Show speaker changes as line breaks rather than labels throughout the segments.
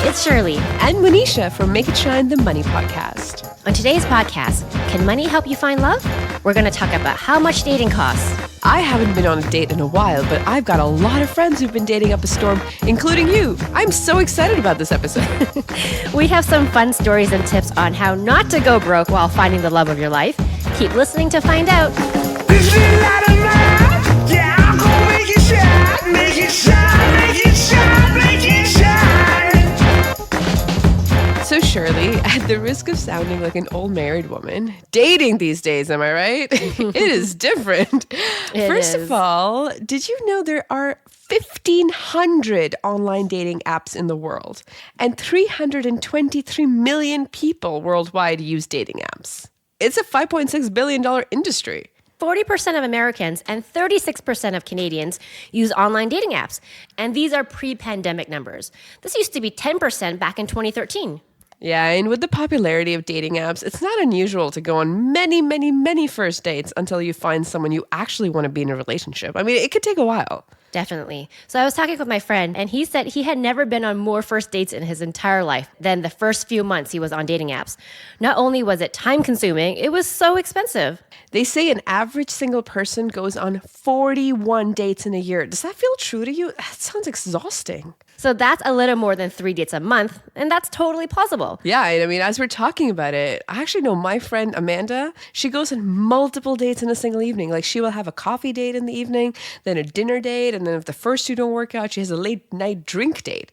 it's Shirley
and Monisha from Make It Shine, the Money Podcast.
On today's podcast, can money help you find love? We're going to talk about how much dating costs.
I haven't been on a date in a while, but I've got a lot of friends who've been dating up a storm, including you. I'm so excited about this episode.
We have some fun stories and tips on how not to go broke while finding the love of your life. Keep listening to find out.
This little light of mine, yeah, I'm gonna make it shine, make it shine, make it shine, make it shine.
So Shirley, at the risk of sounding like an old married woman, dating these days, am I right? It is different. First of all, did you know there are 1,500 online dating apps in the world and 323 million people worldwide use dating apps? It's a $5.6 billion industry.
40% of Americans and 36% of Canadians use online dating apps. And these are pre-pandemic numbers. This used to be 10% back in 2013.
Yeah, and with the popularity of dating apps, it's not unusual to go on many, many, many first dates until you find someone you actually want to be in a relationship. I mean, it could take a while.
Definitely. So I was talking with my friend, and he said he had never been on more first dates in his entire life than the first few months he was on dating apps. Not only was it time-consuming, it was so expensive.
They say an average single person goes on 41 dates in a year. Does that feel true to you? That sounds exhausting.
So that's a little more than 3 dates a month, and that's totally plausible.
Yeah, I mean, as we're talking about it, I actually know my friend Amanda. She goes on multiple dates in a single evening. Like, she will have a coffee date in the evening, then a dinner date, and then if the first two don't work out, she has a late night drink date.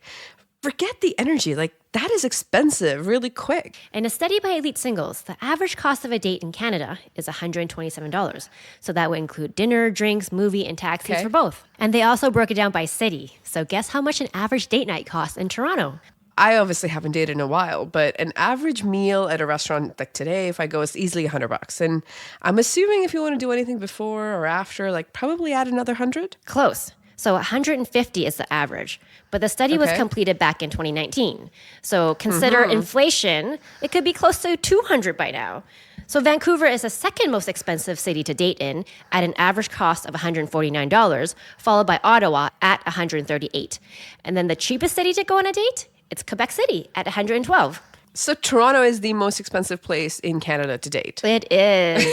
Forget the energy. Like, that is expensive really quick.
In a study by Elite Singles, the average cost of a date in Canada is $127. So that would include dinner, drinks, movie, and taxis for both. And they also broke it down by city. So guess how much an average date night costs in Toronto?
I obviously haven't dated in a while, but an average meal at a restaurant like today, if I go, it's easily $100. And I'm assuming if you want to do anything before or after, like probably add another 100.
Close. So 150 is the average. But the study was completed back in 2019. So consider inflation, it could be close to 200 by now. So Vancouver is the second most expensive city to date in at an average cost of $149, followed by Ottawa at $138. And then the cheapest city to go on a date, it's Quebec City at $112.
So Toronto is the most expensive place in Canada to date.
It is.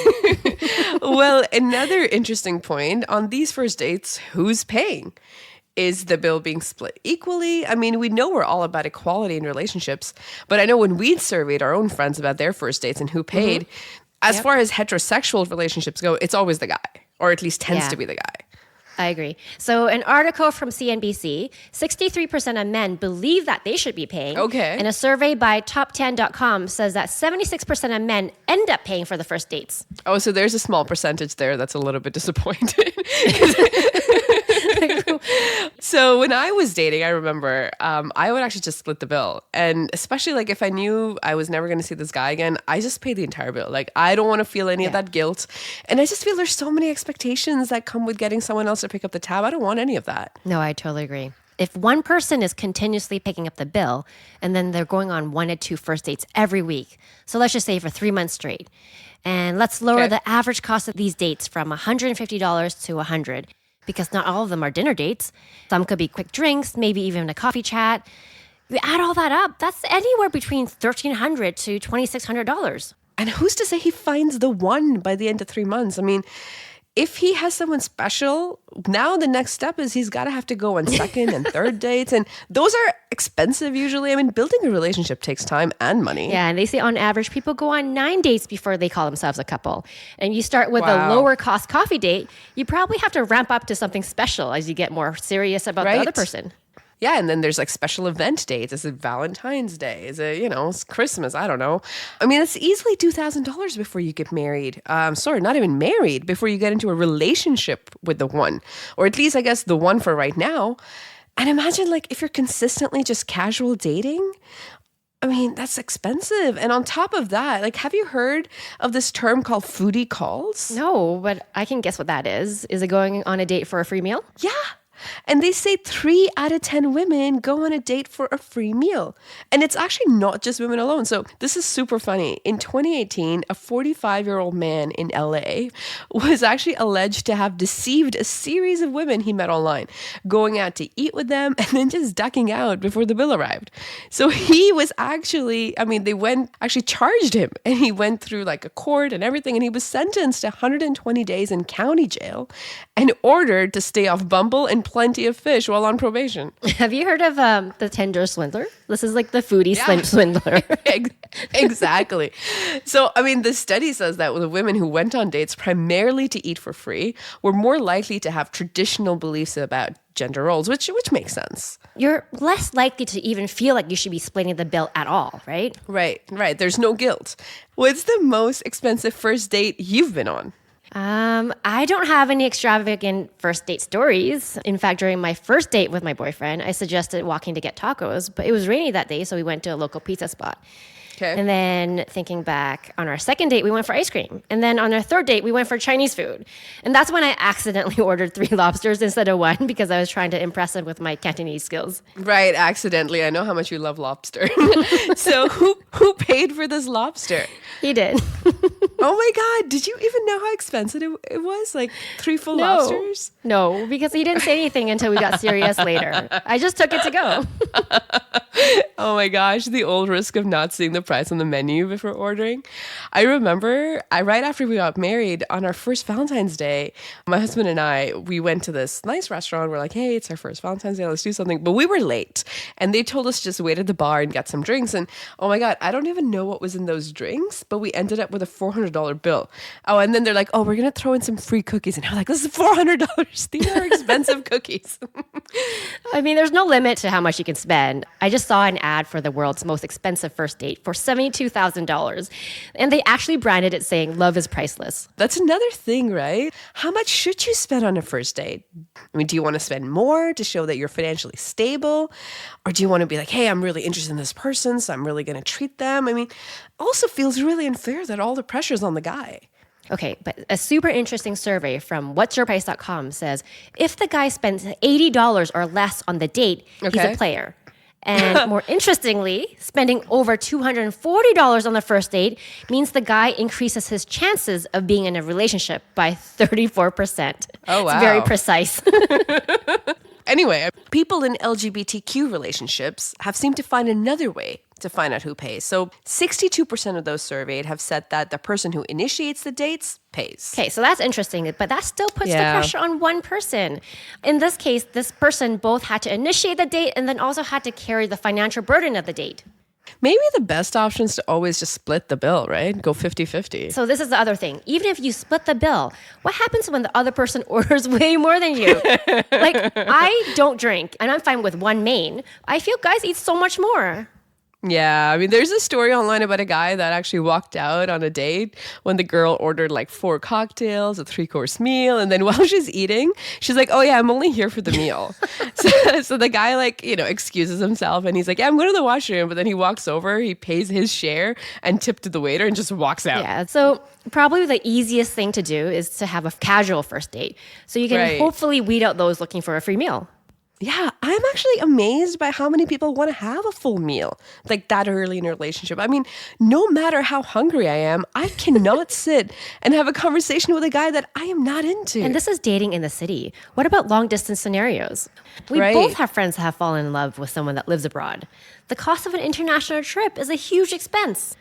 Well, another interesting point, on these first dates, who's paying? Is the bill being split equally? I mean, we know we're all about equality in relationships, but I know when we surveyed our own friends about their first dates and who paid, as far as heterosexual relationships go, it's always the guy, or at least tends to be the guy.
I agree. So an article from CNBC, 63% of men believe that they should be paying.
Okay.
And a survey by top10.com says that 76% of men end up paying for the first dates.
Oh, so there's a small percentage there that's a little bit disappointed. So when I was dating, I remember I would actually just split the bill. And especially like if I knew I was never going to see this guy again, I just paid the entire bill. Like, I don't want to feel any of that guilt. And I just feel there's so many expectations that come with getting someone else to pick up the tab. I don't want any of that.
No, I totally agree. If one person is continuously picking up the bill and then they're going on 1 to 2 first dates every week, so let's just say for 3 months straight, and let's lower the average cost of these dates from $150 to $100. Because not all of them are dinner dates. Some could be quick drinks, maybe even a coffee chat. You add all that up, that's anywhere between $1,300 to $2,600.
And who's to say he finds the one by the end of 3 months? I mean, if he has someone special, now the next step is he's got to have to go on second and third dates. And those are expensive usually. I mean, building a relationship takes time and money.
Yeah, and they say on average, people go on 9 dates before they call themselves a couple. And you start with a lower cost coffee date, you probably have to ramp up to something special as you get more serious about the other person.
Yeah, and then there's like special event dates. Is it Valentine's Day? Is it, it's Christmas? I don't know. I mean, it's easily $2,000 before you get married. Sorry, not even married, before you get into a relationship with the one. Or at least, I guess, the one for right now. And imagine, like, if you're consistently just casual dating, I mean, that's expensive. And on top of that, like, have you heard of this term called foodie calls?
No, but I can guess what that is. Is it going on a date for a free meal?
Yeah. And they say 3 out of 10 women go on a date for a free meal. And it's actually not just women alone. So this is super funny. In 2018, a 45-year-old man in LA was actually alleged to have deceived a series of women he met online, going out to eat with them and then just ducking out before the bill arrived. So he was actually, actually charged him, and he went through like a court and everything, and he was sentenced to 120 days in county jail and ordered to stay off Bumble and Plenty of Fish while on probation.
Have you heard of the Tinder swindler? This is like the foodie swindler.
Exactly. So, the study says that the women who went on dates primarily to eat for free were more likely to have traditional beliefs about gender roles, which makes sense.
You're less likely to even feel like you should be splitting the bill at all, right?
Right. There's no guilt. What's the most expensive first date you've been on?
I don't have any extravagant first date stories. In fact, during my first date with my boyfriend, I suggested walking to get tacos, but it was rainy that day, so we went to a local pizza spot.
Okay.
And then thinking back, on our second date, we went for ice cream. And then on our third date, we went for Chinese food. And that's when I accidentally ordered 3 lobsters instead of 1 because I was trying to impress him with my Cantonese skills.
Right, accidentally. I know how much you love lobster. So who paid for this lobster?
He did.
Oh my God. Did you even know how expensive it was? Like 3 full lobsters?
No, because he didn't say anything until we got serious later. I just took it to go.
Oh my gosh, the old risk of not seeing the price on the menu before ordering. I remember right after we got married on our first Valentine's Day, my husband and I, we went to this nice restaurant. We're like, hey, it's our first Valentine's Day, let's do something. But we were late and they told us just wait at the bar and get some drinks. And oh my God, I don't even know what was in those drinks, but we ended up with a $400 bill. Oh, and then they're like, oh, we're going to throw in some free cookies. And I'm like, this is $400. These are expensive cookies.
There's no limit to how much you can spend. I just saw an ad for the world's most expensive first date for $72,000. And they actually branded it saying, love is priceless.
That's another thing, right? How much should you spend on a first date? Do you want to spend more to show that you're financially stable? Or do you want to be like, hey, I'm really interested in this person, so I'm really going to treat them? Also feels really unfair that all the pressure's on the guy.
Okay, but a super interesting survey from whatsyourprice.com says if the guy spends $80 or less on the date, he's a player. And more interestingly, spending over $240 on the first date means the guy increases his chances of being in a relationship by 34%.
Oh, wow.
It's very precise.
Anyway, people in LGBTQ relationships have seemed to find another way to find out who pays. So 62% of those surveyed have said that the person who initiates the dates pays.
Okay, so that's interesting, but that still puts the pressure on one person. In this case, this person both had to initiate the date and then also had to carry the financial burden of the date.
Maybe the best option is to always just split the bill, right? Go 50-50.
So this is the other thing. Even if you split the bill, what happens when the other person orders way more than you? Like, I don't drink, and I'm fine with 1 main. I feel guys eat so much more.
Yeah, there's a story online about a guy that actually walked out on a date when the girl ordered like 4 cocktails, a 3-course meal, and then while she's eating, she's like, oh yeah, I'm only here for the meal. So the guy excuses himself and he's like, yeah, I'm going to the washroom, but then he walks over, he pays his share and tip to the waiter and just walks out.
Yeah, so probably the easiest thing to do is to have a casual first date. So you can hopefully weed out those looking for a free meal.
Yeah, I'm actually amazed by how many people want to have a full meal like that early in a relationship. No matter how hungry I am, I cannot sit and have a conversation with a guy that I am not into.
And this is dating in the city. What about long distance scenarios? We both have friends that have fallen in love with someone that lives abroad. The cost of an international trip is a huge expense.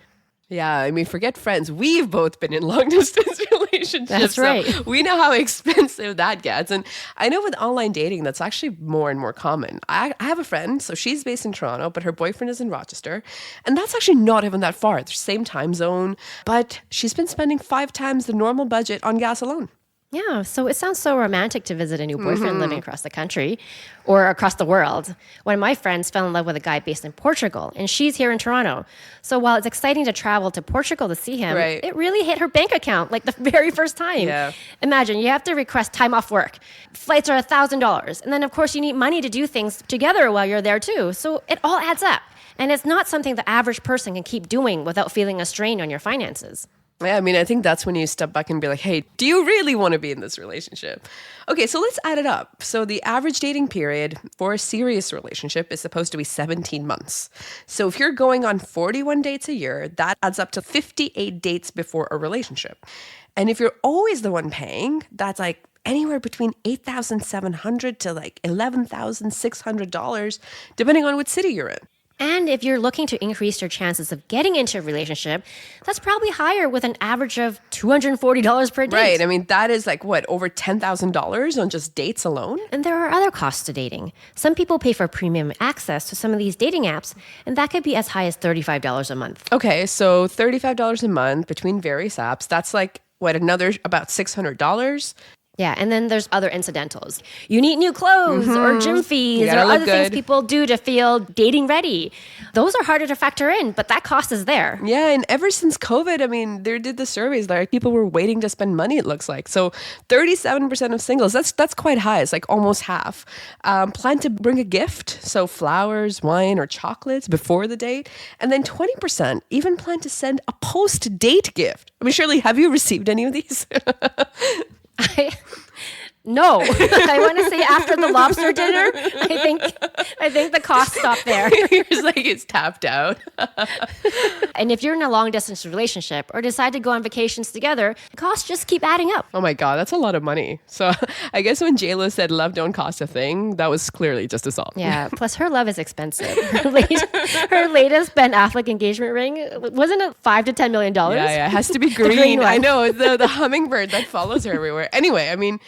Yeah, forget friends. We've both been in long-distance relationships.
That's right.
So we know how expensive that gets. And I know with online dating, that's actually more and more common. I have a friend, so she's based in Toronto, but her boyfriend is in Rochester. And that's actually not even that far. They're same time zone. But she's been spending 5 times the normal budget on gas alone.
Yeah, so it sounds so romantic to visit a new boyfriend living across the country or across the world. One of my friends fell in love with a guy based in Portugal, and she's here in Toronto. So while it's exciting to travel to Portugal to see him, it really hit her bank account like the very first time.
Yeah.
Imagine, you have to request time off work. Flights are $1,000. And then, of course, you need money to do things together while you're there, too. So it all adds up. And it's not something the average person can keep doing without feeling a strain on your finances.
Yeah, I mean, I think that's when you step back and be like, hey, do you really want to be in this relationship? Okay, so let's add it up. So the average dating period for a serious relationship is supposed to be 17 months. So if you're going on 41 dates a year, that adds up to 58 dates before a relationship. And if you're always the one paying, that's like anywhere between $8,700 to like $11,600, depending on what city you're in.
And if you're looking to increase your chances of getting into a relationship, that's probably higher with an average of $240 per date.
Right. I mean, that is like what, over $10,000 on just dates alone?
And there are other costs to dating. Some people pay for premium access to some of these dating apps, and that could be as high as $35 a month.
Okay, so $35 a month between various apps. That's like, what, another about $600?
Yeah, and then there's other incidentals. You need new clothes or gym fees or
gotta look
other things
good.
people do to feel dating ready. Those are harder to factor in, but that cost is there.
Yeah, and ever since COVID, I mean, they did the surveys, like people were waiting to spend money, it looks like. So 37% of singles, that's quite high. It's like almost half. Plan to bring a gift, so flowers, wine, or chocolates before the date. And then 20% even plan to send a post-date gift. I mean, Shirley, have you received any of these?
No, I want to say after the lobster dinner, I think the cost stopped there.
Yours like it's tapped out.
And if you're in a long distance relationship or decide to go on vacations together, the costs just keep adding up.
Oh my God, that's a lot of money. So I guess when JLo said love don't cost a thing, that was clearly just a song.
Yeah, plus her love is expensive. Her latest Ben Affleck engagement ring, wasn't it $5 to $10 million?
Yeah, it has to be
green
green.
one.
I know, the hummingbird that follows her everywhere. Anyway, I mean,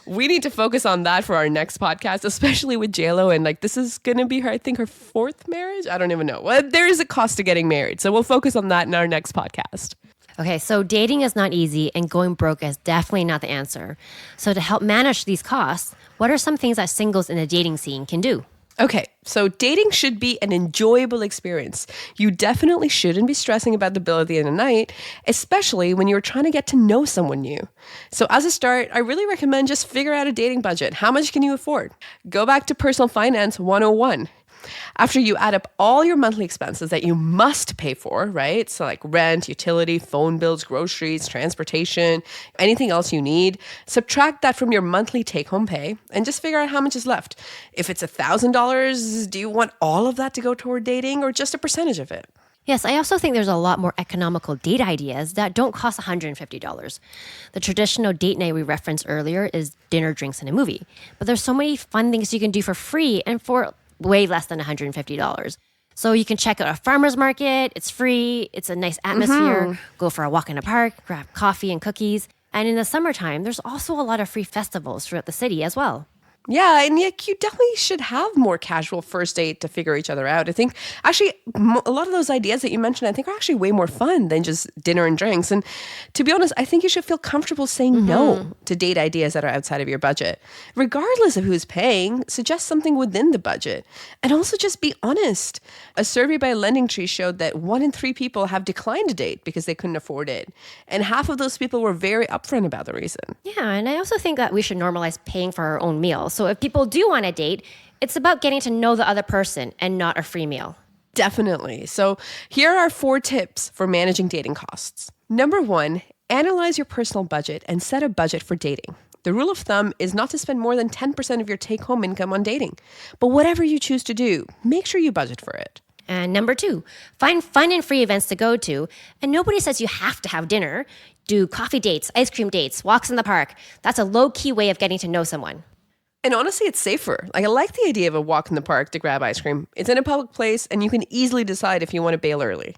we need to focus on that for our next podcast, especially with JLo. And like, this is going to be her, I think, her fourth marriage. I don't even know. Well, there is a cost to getting married. So we'll focus on that in our next podcast.
Okay, so dating is not easy and going broke is definitely not the answer. So to help manage these costs, what are some things that singles in the dating scene can do?
Okay, so dating should be an enjoyable experience. You definitely shouldn't be stressing about the bill at the end of the night, especially when you're trying to get to know someone new. So as a start, I really recommend just figure out a dating budget. How much can you afford? Go back to Personal Finance 101. After you add up all your monthly expenses that you must pay for, right? So like rent, utility, phone bills, groceries, transportation, anything else you need, subtract that from your monthly take-home pay and just figure out how much is left. If it's $1,000, do you want all of that to go toward dating or just a percentage of it?
Yes, I also think there's a lot more economical date ideas that don't cost $150. The traditional date night we referenced earlier is dinner, drinks, and a movie. But there's so many fun things you can do for free and for way less than $150. So you can check out a farmer's market. It's free. It's a nice atmosphere. Go for a walk in a park, grab coffee and cookies. And in the summertime, there's also a lot of free festivals throughout the city as well.
Yeah, and yet you definitely should have more casual first date to figure each other out. I think actually a lot of those ideas that you mentioned, I think are actually way more fun than just dinner and drinks. And to be honest, I think you should feel comfortable saying no to date ideas that are outside of your budget. Regardless of who's paying, suggest something within the budget. And also just be honest. A survey by Lending Tree showed that 1 in 3 people have declined a date because they couldn't afford it. And half of those people were very upfront about the reason.
Yeah, and I also think that we should normalize paying for our own meals. So if people do want to date, it's about getting to know the other person and not a free meal.
Definitely. So here are 4 tips for managing dating costs. Number 1, analyze your personal budget and set a budget for dating. The rule of thumb is not to spend more than 10% of your take-home income on dating. But whatever you choose to do, make sure you budget for it.
And number 2, find fun and free events to go to. And nobody says you have to have dinner. Do coffee dates, ice cream dates, walks in the park. That's a low-key way of getting to know someone.
And honestly, it's safer. Like, I like the idea of a walk in the park to grab ice cream. It's in a public place, and you can easily decide if you want to bail early.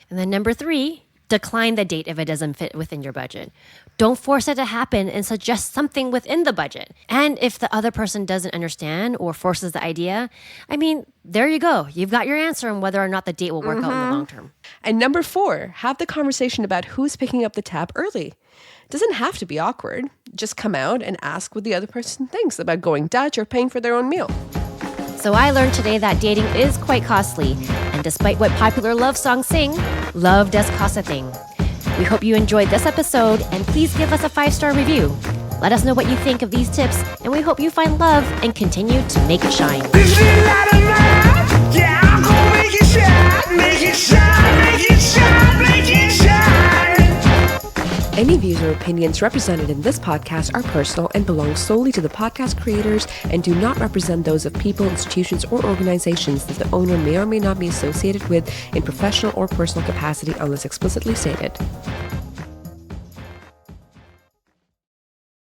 And then number 3, decline the date if it doesn't fit within your budget. Don't force it to happen and suggest something within the budget. And if the other person doesn't understand or forces the idea, I mean, there you go. You've got your answer on whether or not the date will work out in the long term.
And number 4, have the conversation about who's picking up the tab early. It doesn't have to be awkward. Just come out and ask what the other person thinks about going Dutch or paying for their own meal.
So I learned today that dating is quite costly. And despite what popular love songs sing, love does cost a thing. We hope you enjoyed this episode, and please give us a 5-star review. Let us know what you think of these tips, and we hope you find love and continue to make it shine.
This little light of mine, yeah, I'm gonna make it shine, make it shine, make it shine, make it shine.
Any views or opinions represented in this podcast are personal and belong solely to the podcast creators and do not represent those of people, institutions, or organizations that the owner may or may not be associated with in professional or personal capacity unless explicitly stated.